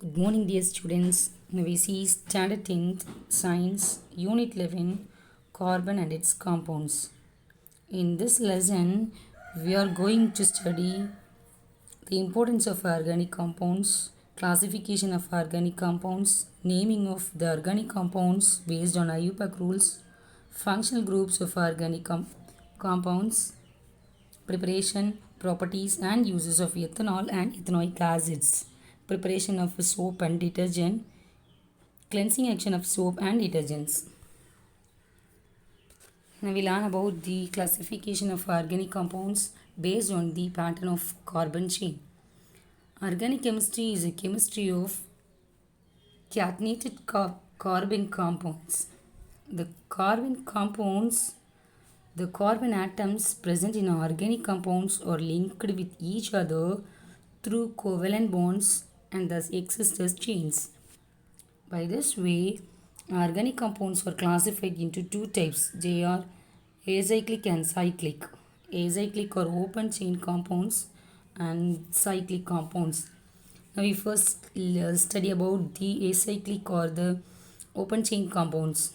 Good morning, dear students. We see Standard 10th Science Unit 11 Carbon and its Compounds. In this lesson, we are going to study the importance of organic compounds, classification of organic compounds, naming of the organic compounds based on IUPAC rules, functional groups of organic compounds, preparation, properties and uses of ethanol and ethanoic acids, preparation of soap and detergent, cleansing action of soap and detergents. Now we learn about the classification of organic compounds based on the pattern of carbon chain. Organic chemistry is a chemistry of catenated carbon compounds. The carbon atoms present in organic compounds are linked with each other through covalent bonds and thus exist as chains. By this way, organic compounds are classified into two types. They are acyclic and cyclic. Acyclic are open chain compounds and cyclic compounds. Now we first study about the acyclic or the open chain compounds.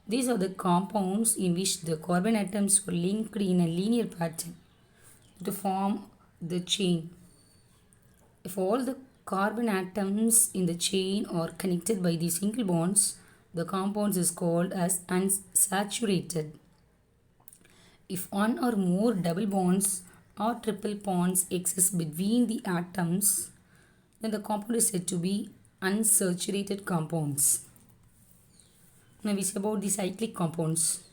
These are the compounds in which the carbon atoms are linked in a linear pattern to form the chain. If all the carbon atoms in the chain are connected by the single bonds, the compound is called as unsaturated. If one or more double bonds or triple bonds exist between the atoms, then the compound is said to be unsaturated compounds. Now we see about the cyclic compounds.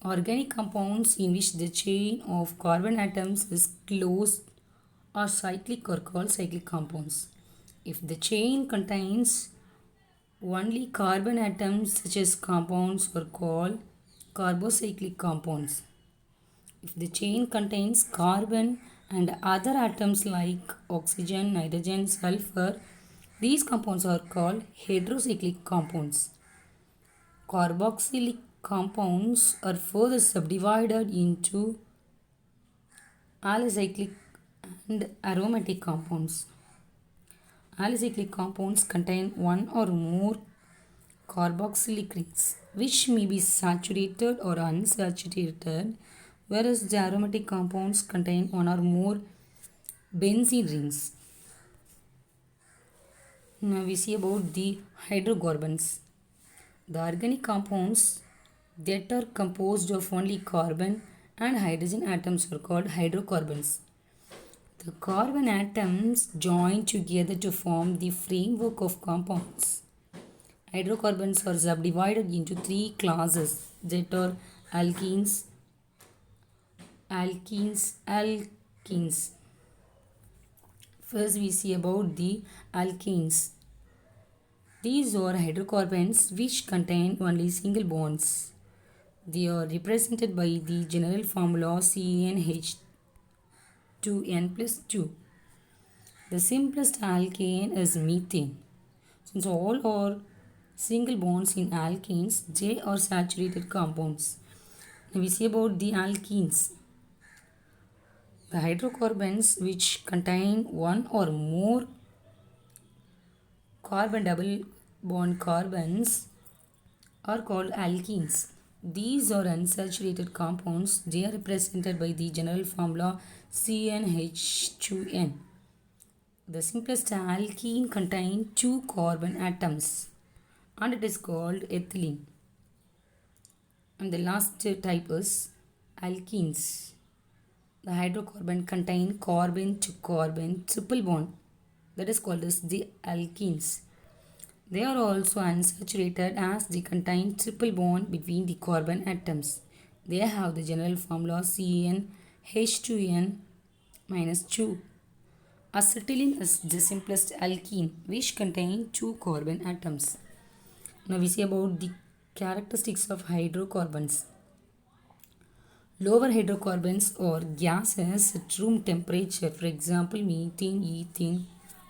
Organic compounds in which the chain of carbon atoms is closed are cyclic or called cyclic compounds. If the chain contains only carbon atoms, such as compounds are called carbocyclic compounds. If the chain contains carbon and other atoms like oxygen, nitrogen, sulfur, these compounds are called heterocyclic compounds. Carboxylic compounds are further subdivided into alicyclic and aromatic compounds. Alicyclic compounds contain one or more carboxylic rings, which may be saturated or unsaturated, whereas the aromatic compounds contain one or more benzene rings. Now we see about the hydrocarbons. The organic compounds that are composed of only carbon and hydrogen atoms are called hydrocarbons. The carbon atoms join together to form the framework of compounds. Hydrocarbons are subdivided into three classes that are alkenes. First we see about the alkenes. These are hydrocarbons which contain only single bonds. They are represented by the general formula CnH2n plus 2. The simplest alkane is methane. Since all are single bonds in alkenes, they are saturated compounds. Now we see about the alkenes. The hydrocarbons which contain one or more carbon double bond carbons are called alkenes. These are unsaturated compounds. They are represented by the general formula CnH2n. The simplest alkene contains two carbon atoms and it is called ethylene. And the last type is alkenes. The hydrocarbon contain carbon to carbon triple bond, that is called as the alkenes. They are also unsaturated as they contain triple bond between the carbon atoms. They have the general formula CnH2n minus 2. Acetylene is the simplest alkene which contains two carbon atoms. Now we see about the characteristics of hydrocarbons. Lower hydrocarbons are gases at room temperature. For example, methane, ethane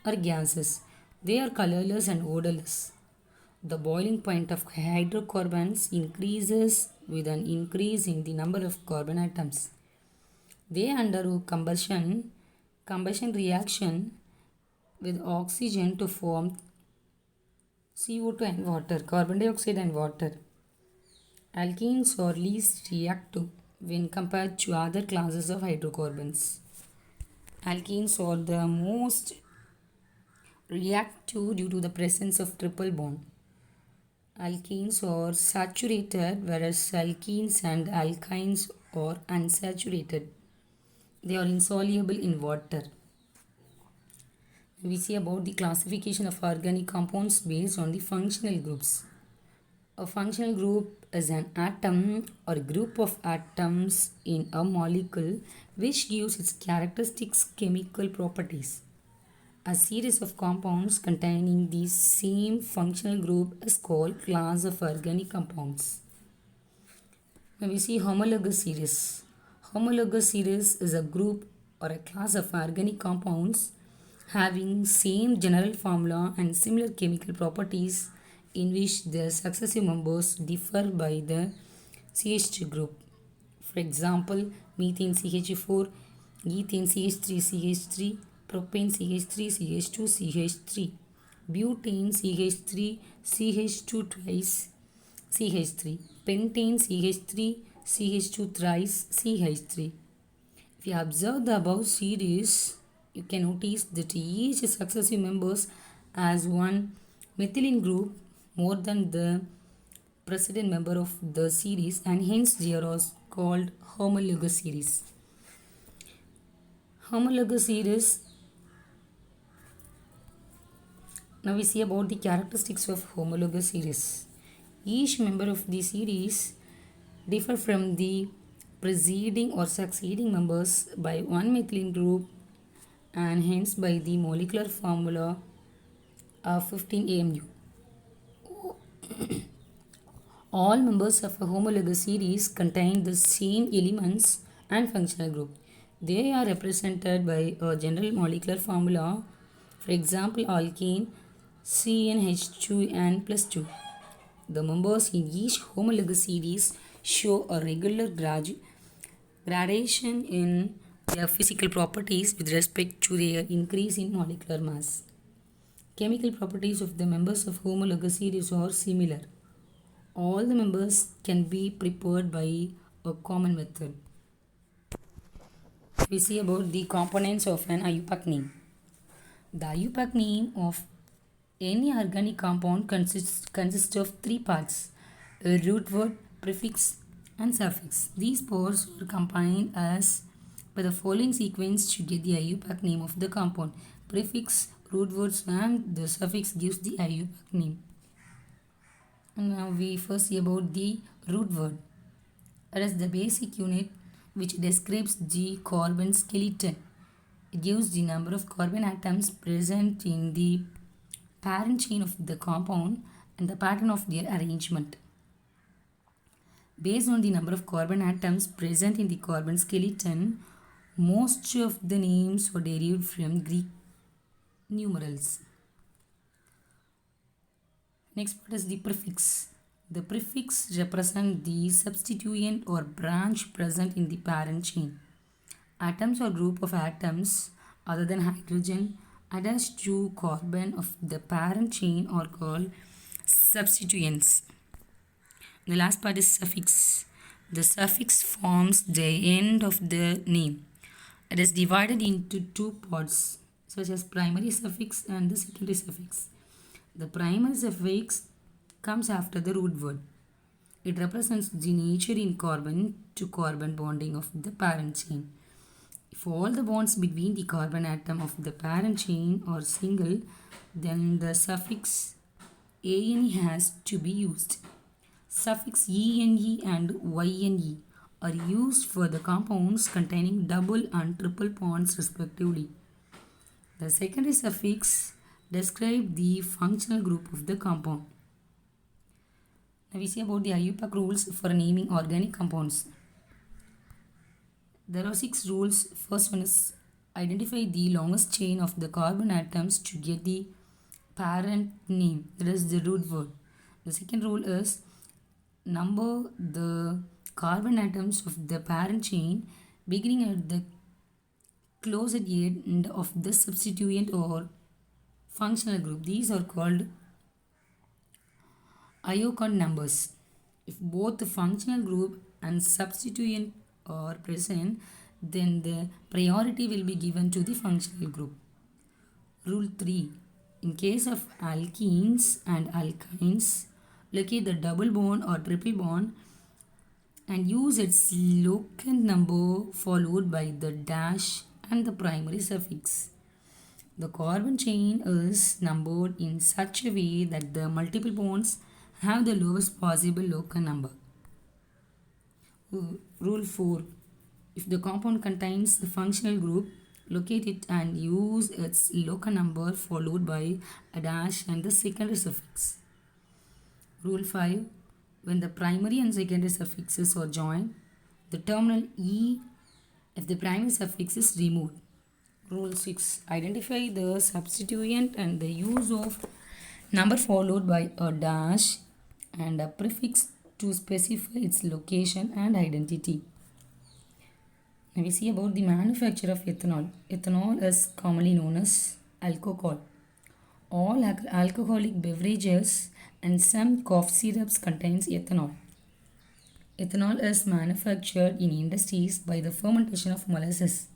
are gases. They are colorless and odorless. The boiling point of hydrocarbons increases with an increase in the number of carbon atoms. They undergo combustion reaction with oxygen to form CO2 and water, carbon dioxide and water. Alkenes are least reactive when compared to other classes of hydrocarbons. Alkenes are the most reactive due to the presence of triple bond. Alkenes are saturated, whereas alkenes and alkynes are unsaturated. They are insoluble in water. We see about the classification of organic compounds based on the functional groups. A functional group is an atom or group of atoms in a molecule which gives its characteristic chemical properties. A series of compounds containing the same functional group is called class of organic compounds. Now we see homologous series. Homologous series is a group or a class of organic compounds having same general formula and similar chemical properties in which the successive members differ by the CH2 group. For example, methane CH4, ethane CH3CH3, propane CH3CH2 CH3, butane CH3 CH2 twice CH3, pentane CH3 CH2 thrice CH3. If you observe the above series, you can notice that each successive members has one methylene group more than the precedent member of the series, and hence they are called homologous series. Homologous series. Now we see about the characteristics of homologous series. Each member of the series differ from the preceding or succeeding members by one methylene group and hence by the molecular formula of 15 AMU. All members of a homologous series contain the same elements and functional group. They are represented by a general molecular formula. For example, alkane CnH2n plus 2. The members in each homologous series show a regular gradation in their physical properties with respect to their increase in molecular mass. Chemical properties of the members of homologous series are similar. All the members can be prepared by a common method. We see about the components of an IUPAC name. The IUPAC name of any organic compound consists of three parts: a root word, prefix, and suffix. These parts are combined as by the following sequence to get the IUPAC name of the compound. Prefix, root words, and the suffix gives the IUPAC name. And now we first see about the root word. It is the basic unit which describes the carbon skeleton. It gives the number of carbon atoms present in the parent chain of the compound and the pattern of their arrangement. Based on the number of carbon atoms present in the carbon skeleton, most of the names were derived from Greek numerals. Next part is the prefix. The prefix represents the substituent or branch present in the parent chain. Atoms or group of atoms other than hydrogen attached to carbon of the parent chain are called substituents. The last part is suffix. The suffix forms the end of the name. It is divided into two parts, such as primary suffix and the secondary suffix. The primary suffix comes after the root word. It represents the nature in carbon to carbon bonding of the parent chain. If all the bonds between the carbon atom of the parent chain are single, then the suffix ane has to be used. Suffix ene and yne are used for the compounds containing double and triple bonds respectively. The secondary suffix describes the functional group of the compound. Now we see about the IUPAC rules for naming organic compounds. There are 6 rules. First one is identify the longest chain of the carbon atoms to get the parent name, that is the root word. The second rule is number the carbon atoms of the parent chain beginning at the closest end of the substituent or functional group. These are called Iocon numbers. If both the functional group and substituent are present, then the priority will be given to the functional group. Rule 3. In case of alkenes and alkynes, locate the double bond or triple bond and use its locant number followed by the dash and the primary suffix. The carbon chain is numbered in such a way that the multiple bonds have the lowest possible locant number. Rule 4. If the compound contains the functional group, locate it and use its locant number followed by a dash and the secondary suffix. Rule 5. When the primary and secondary suffixes are joined, the terminal E if the primary suffix is removed. Rule 6. Identify the substituent and the use of number followed by a dash and a prefix to specify its location and identity. Now we see about the manufacture of ethanol. Ethanol is commonly known as alcohol. All alcoholic beverages and some cough syrups contains ethanol. Ethanol is manufactured in industries by the fermentation of molasses,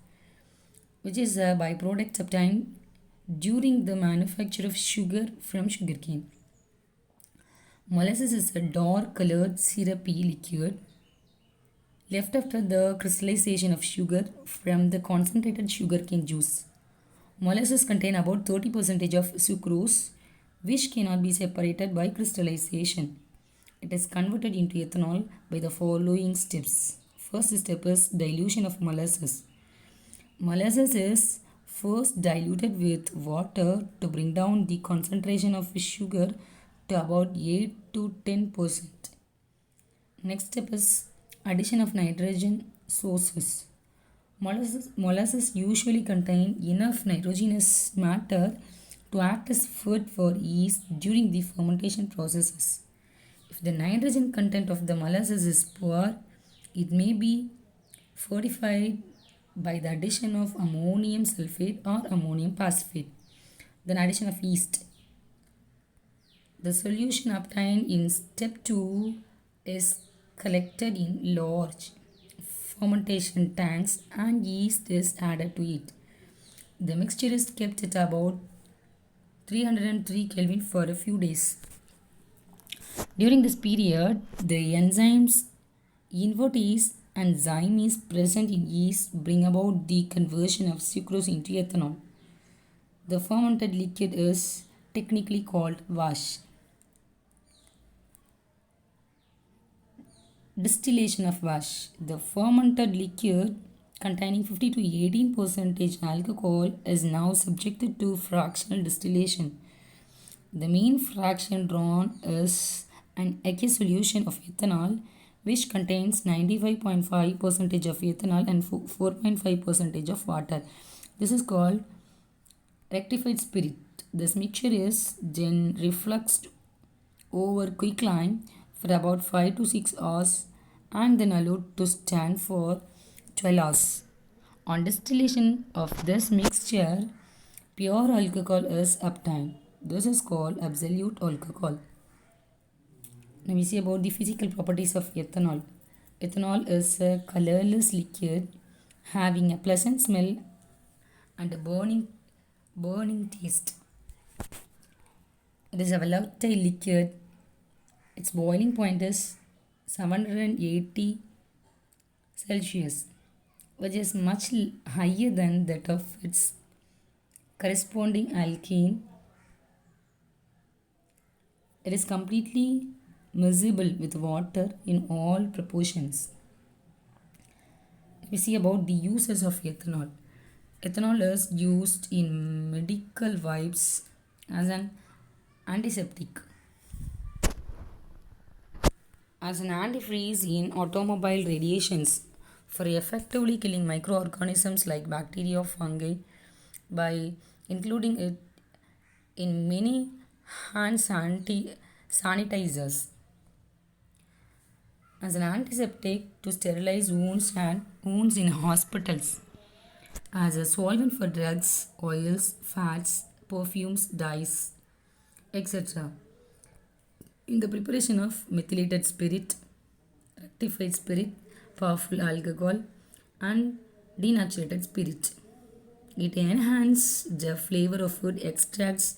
which is a byproduct obtained during the manufacture of sugar from sugarcane. Molasses is a dark colored syrupy liquid left after the crystallization of sugar from the concentrated sugarcane juice. Molasses contain about 30% of sucrose, which cannot be separated by crystallization. It is converted into ethanol by the following steps. First step is dilution of molasses. Molasses is first diluted with water to bring down the concentration of sugar to about 8 to 10%. Next step is addition of nitrogen sources. Molasses usually contain enough nitrogenous matter to act as food for yeast during the fermentation processes. If the nitrogen content of the molasses is poor, it may be fortified by the addition of ammonium sulfate or ammonium phosphate. Then addition of yeast. The solution obtained in step 2 is collected in large fermentation tanks and yeast is added to it. The mixture is kept at about 303 Kelvin for a few days. During this period, the enzymes invertase and zymes present in yeast bring about the conversion of sucrose into ethanol. The fermented liquid is technically called wash. Distillation of wash. The fermented liquid containing 50 to 18% alcohol is now subjected to fractional distillation. The main fraction drawn is an aqueous solution of ethanol which contains 95.5% of ethanol and 4.5% of water. This is called rectified spirit. This mixture is then refluxed over quicklime for about 5 to 6 hours and then allowed to stand for 12 hours. On distillation of this mixture, pure alcohol is obtained. This is called absolute alcohol. Now we see about the physical properties of ethanol. Ethanol is a colorless liquid having a pleasant smell and a burning taste. It is a volatile liquid. Its boiling point is 780 Celsius, which is much higher than that of its corresponding alkene. It is completely miscible with water in all proportions. We see about the uses of ethanol. Ethanol is used in medical wipes as an antiseptic, as an antifreeze in automobile radiations, for effectively killing microorganisms like bacteria or fungi by including it in many hand sanitizers, as an antiseptic to sterilize wounds in hospitals, as a solvent for drugs, oils, fats, perfumes, dyes, etc. In the preparation of methylated spirit, rectified spirit, powerful alcohol, and denatured spirit. It enhances the flavor of food extracts.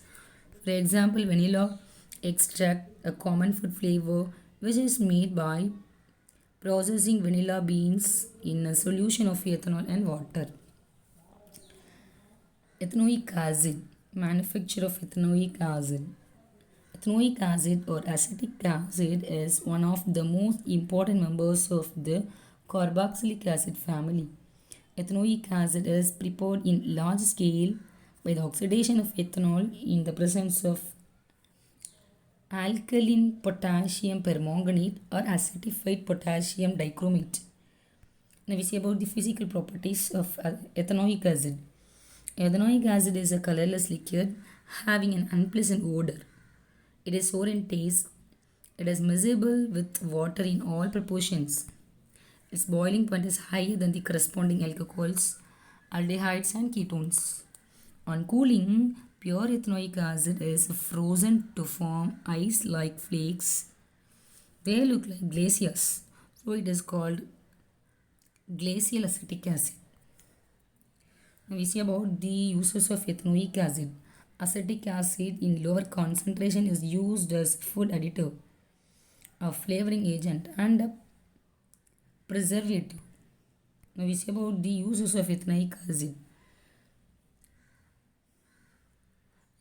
For example, vanilla extract, a common food flavor which is made by processing vanilla beans in a solution of ethanol and water. Ethanoic acid, manufacture of ethanoic acid. Ethanoic acid or acetic acid is one of the most important members of the carboxylic acid family. Ethanoic acid is prepared in large scale by the oxidation of ethanol in the presence of alkaline potassium permanganate or acidified potassium dichromate. Now we see about the physical properties of ethanoic acid. Ethanoic acid is a colorless liquid having an unpleasant odor. It is sour in taste. It is miscible with water in all proportions. Its boiling point is higher than the corresponding alcohols, aldehydes, and ketones. On cooling, pure ethanoic acid is frozen to form ice like flakes. They look like glaciers, so it is called glacial acetic acid. Now we see about the uses of ethanoic acid. Acetic acid in lower concentration is used as food additive, a flavoring agent, and a preservative. Now we see about the uses of ethanoic acid.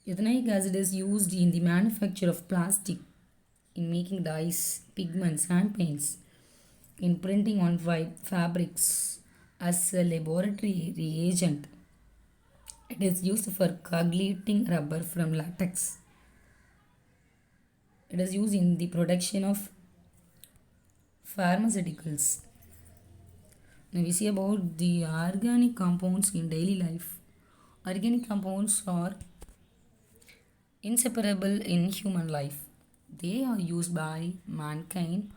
Ethanoic acid is used in the manufacture of plastic, in making dyes, pigments, and paints, in printing on fabrics, as a laboratory reagent. It is used for coagulating rubber from latex. It is used in the production of pharmaceuticals. Now we see about the organic compounds in daily life. Organic compounds are inseparable in human life. They are used by mankind,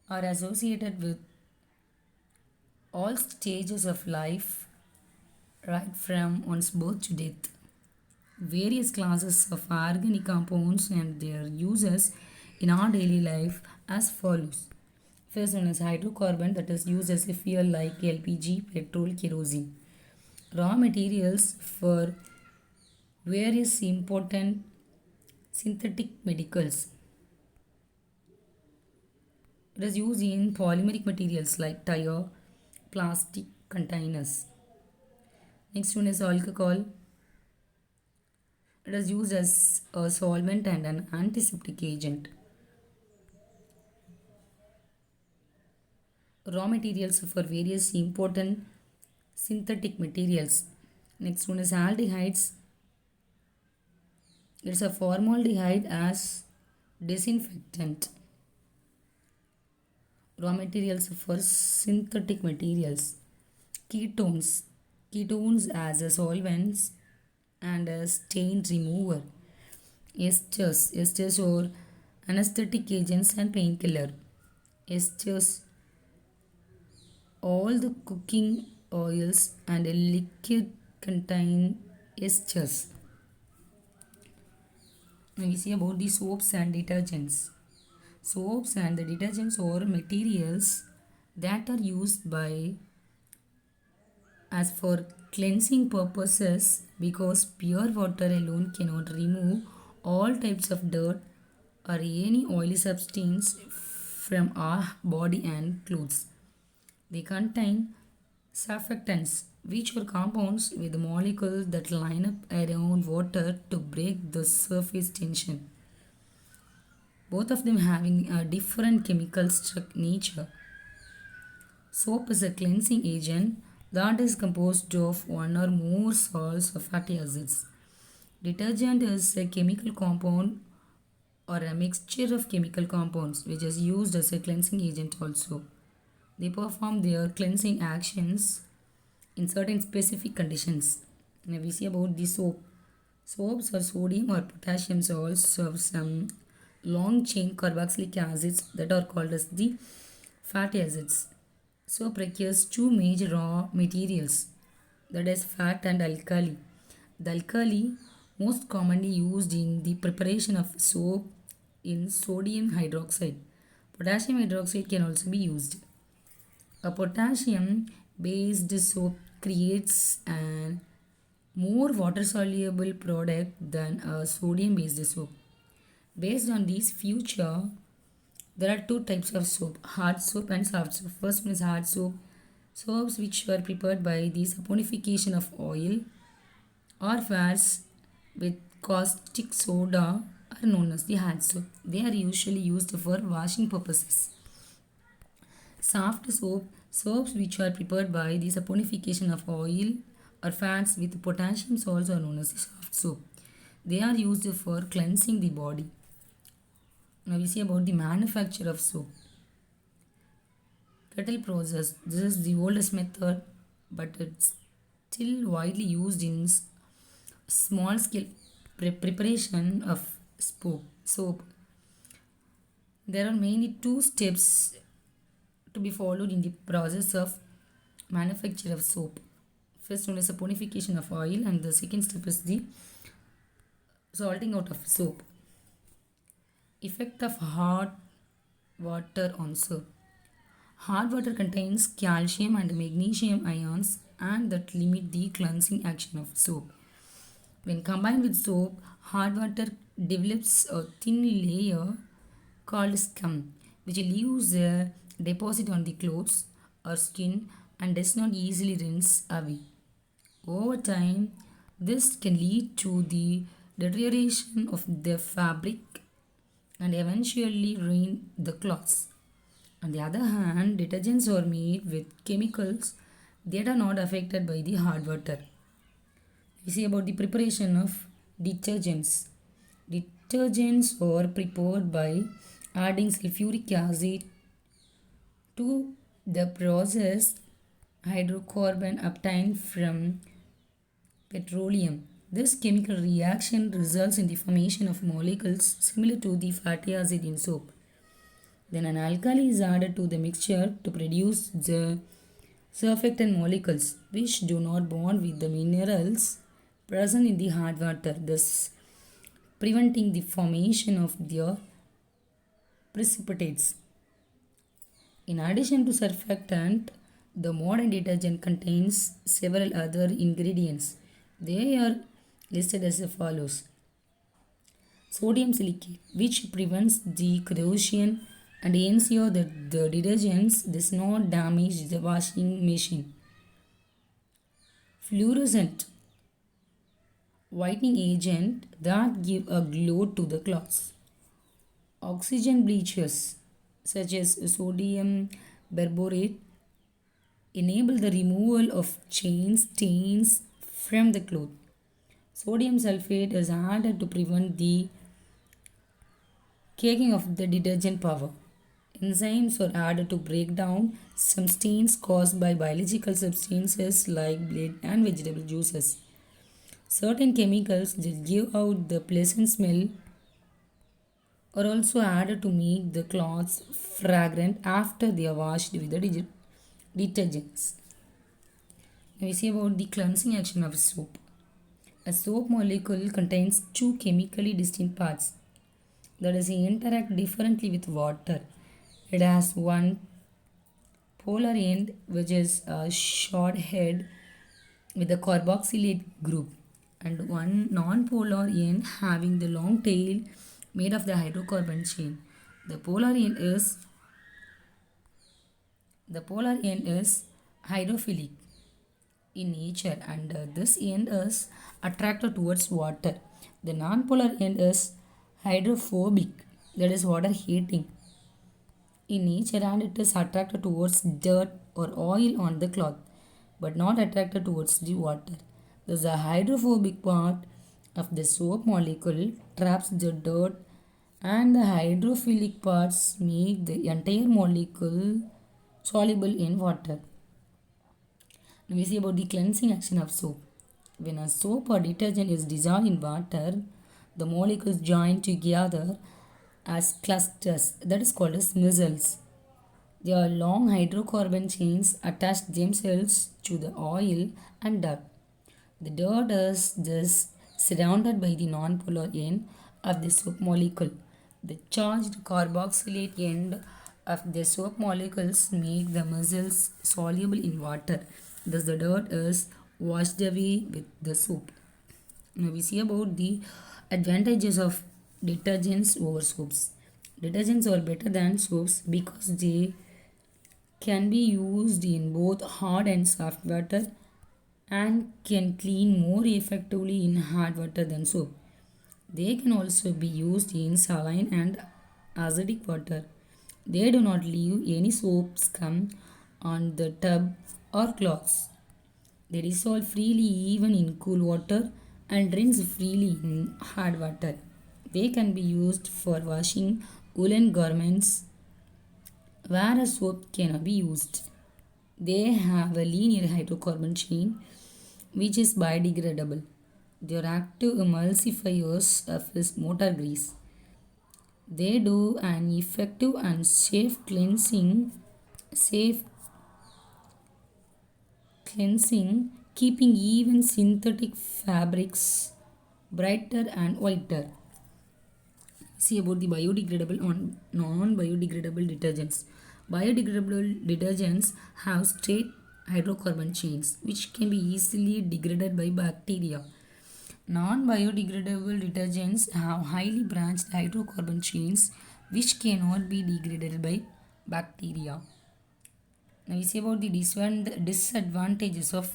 are associated with all stages of life, right from one's birth to death. Various classes of organic compounds and their uses in our daily life as follows. First one is hydrocarbon, that is used as a fuel like LPG, petrol, kerosene. Raw materials for various important synthetic medicals. It is used in polymeric materials like tire, plastic containers. Next one is alcohol. It is used as a solvent and an antiseptic agent. Raw materials for various important synthetic materials. Next one is aldehydes. It's a formaldehyde as disinfectant. Raw materials for synthetic materials. Ketones. Ketones as a solvents and a stain remover. Esters. Esters or anesthetic agents and painkiller. Esters. All the cooking oils and a liquid contain esters. Now we see about the soaps and detergents. Soaps and the detergents are materials that are used by as for cleansing purposes because pure water alone cannot remove all types of dirt or any oily substance from our body and clothes. They contain surfactants, which are compounds with molecules that line up around water to break the surface tension. Both of them having a different chemical nature. Soap is a cleansing agent that is composed of one or more salts or fatty acids. Detergent is a chemical compound or a mixture of chemical compounds which is used as a cleansing agent also. They perform their cleansing actions in certain specific conditions. Now we see about the soap. Soaps or sodium or potassium salts have some long chain carboxylic acids that are called as the fatty acids. Soap requires two major raw materials, that is fat and alkali. The alkali most commonly used in the preparation of soap in sodium hydroxide. Potassium hydroxide can also be used. A potassium based soap creates an more water soluble product than a sodium based soap. Based on these feature, there are two types of soap, hard soap and soft soap. First one is hard soap. Soaps which are prepared by the saponification of oil or fats with caustic soda are known as the hard soap. They are usually used for washing purposes. Soft soap, soaps which are prepared by the saponification of oil or fats with potassium salts are known as the soft soap. They are used for cleansing the body. Now we see about the manufacture of soap. Kettle process. This is the oldest method, but it's still widely used in small scale preparation of soap. There are mainly two steps to be followed in the process of manufacture of soap. First one is saponification of oil, and the second step is the salting out of soap. Effect of hot water on soap. Hot water contains calcium and magnesium ions and that limit the cleansing action of soap. When combined with soap, hot water develops a thin layer called scum, which leaves a deposit on the clothes or skin and does not easily rinse away. Over time, this can lead to the deterioration of the fabric and eventually ruin the cloths. On the other hand, detergents are made with chemicals that are not affected by the hard water. We see about the preparation of detergents. Detergents are prepared by adding sulfuric acid to the processed hydrocarbon obtained from petroleum. This chemical reaction results in the formation of molecules similar to the fatty acid in soap. Then an alkali is added to the mixture to produce the surfactant molecules which do not bond with the minerals present in the hard water, thus preventing the formation of their precipitates. In addition to surfactant, the modern detergent contains several other ingredients. They are listed as follows: sodium silicate, which prevents the corrosion and ensure that the detergents does not damage the washing machine. Fluorescent, whitening agent that give a glow to the cloths. Oxygen bleachers such as sodium berborate enable the removal of stains from the cloth. Sodium sulfate is added to prevent the caking of the detergent powder. Enzymes are added to break down some stains caused by biological substances like blood and vegetable juices. Certain chemicals that give out the pleasant smell are also added to make the cloths fragrant after they are washed with the detergents. Now we see about the cleansing action of soap. A soap molecule contains two chemically distinct parts that is interact differently with water. It has one polar end which is a short head with a carboxylate group and one non-polar end having the long tail made of the hydrocarbon chain. The polar end is hydrophilic in nature and this end is attracted towards water. The non-polar end is hydrophobic, that is water hating in nature, and it is attracted towards dirt or oil on the cloth but not attracted towards the water. Thus the hydrophobic part of the soap molecule traps the dirt and the hydrophilic parts make the entire molecule soluble in water. Now we see about the cleansing action of soap. When a soap or detergent is dissolved in water, the molecules join together as clusters, that is called as micelles. They are long hydrocarbon chains attached themselves to the oil and dirt. The dirt is thus surrounded by the nonpolar end of the soap molecule. The charged carboxylate end of the soap molecules make the mussels soluble in water. Thus, the dirt is washed away with the soap. Now, we see about the advantages of detergents over soaps. Detergents are better than soaps because they can be used in both hard and soft water and can clean more effectively in hard water than soap. They can also be used in saline and acidic water. They do not leave any soap scum on the tub or cloths. They dissolve freely even in cool water and rinse freely in hard water. They can be used for washing woolen garments where a soap cannot be used. They have a linear hydrocarbon chain which is biodegradable. They are active emulsifiers of this motor grease. They do an effective and safe cleansing, keeping even synthetic fabrics brighter and whiter. See about the biodegradable and non-biodegradable detergents. Biodegradable detergents have straight hydrocarbon chains which can be easily degraded by bacteria. Non-biodegradable detergents have highly branched hydrocarbon chains which cannot be degraded by bacteria. Now we see about the disadvantages of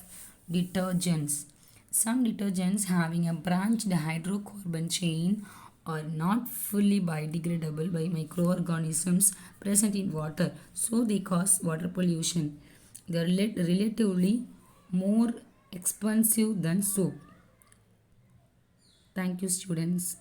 detergents. Some detergents having a branched hydrocarbon chain are not fully biodegradable by microorganisms present in water, so they cause water pollution. They are relatively more expensive than soap. Thank you, students.